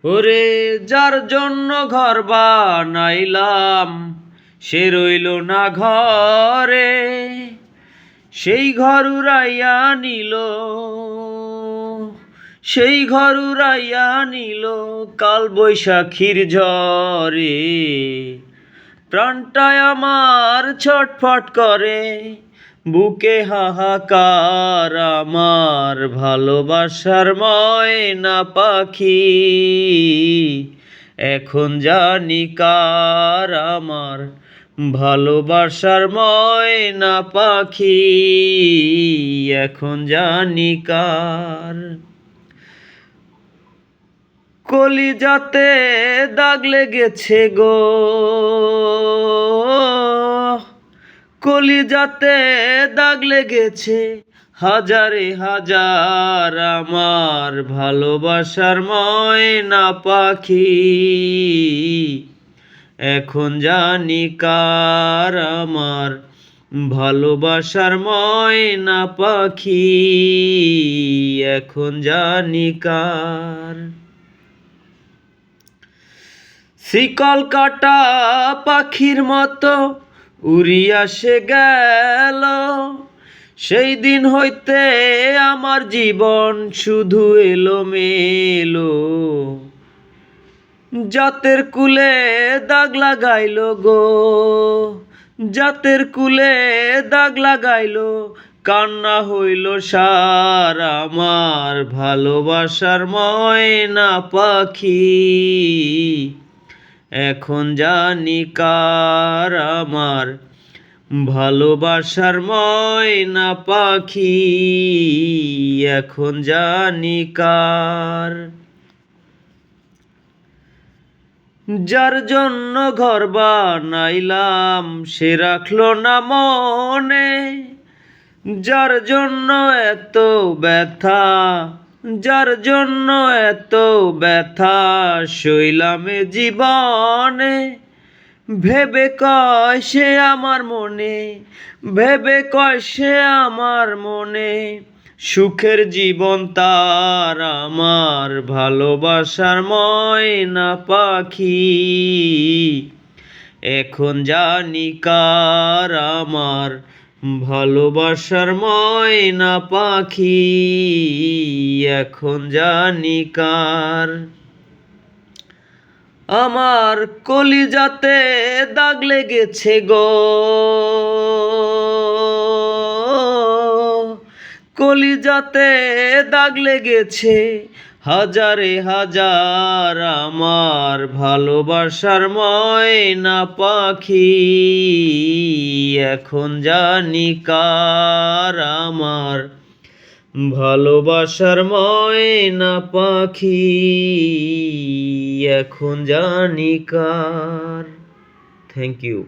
ওরে যার জন্য ঘর বানাইলাম সে রইল না ঘরে, সেই ঘর উড়াইয়া নিল, সেই ঘর উড়াইয়া নিল কাল বৈশাখীর ঝড়ে। প্রাণটায় আমার ছটফট করে, বুকে হাহাকার আমার ভালোবাসার ময়না পাখি। এখন জানি কার আমার ভালোবাসার ময়না পাখি, এখন জানি কার। কলিজাতে দাগ লেগেছে গো, কলিজাতে দাগ লেগেছে হাজারে হাজার আমার ভালোবাসার ময়না পাখি। এখন জানি কার আমার ভালোবাসার ময়না পাখি, এখন জানি কার। শিকল কাটা পাখির মতো উড়িয়া সে গেল, সেই দিন হইতে আমার জীবন শুধু এলোমেলো। জাতের কুলে দাগ লাগাইল গো, জাতের কুলে দাগ লাগাইল, কান্না হইল সার আমার ভালোবাসার ময়না পাখি। এখন জানি কার আমার ভালোবাসার ময়না পাখি, এখন জানি কার। যার জন্য ঘর বানাইলাম সে রাখলো না মনে, যার জন্য এত ব্যথা, যার জন্য এত ব্যথা সইলাম এ জীবনে। ভেবে কয় সে আমার মনে, ভেবে কয় সে আমার মনে, সুখের জীবন তার আমার ভালোবাসার ময়না পাখি। এখন জানি কার আমার ভালোবাসার ময়না পাখি, এখন জানি কার। আমার কলিজাতে দাগ লেগেছে গো, কলিজাতে দাগ লেগেছে হাজারে হাজার আমার ভালোবাসার ময়না পাখি। এখন জানি কার আমার ভালোবাসার ময়না পাখি, এখন জানি কার। Thank you.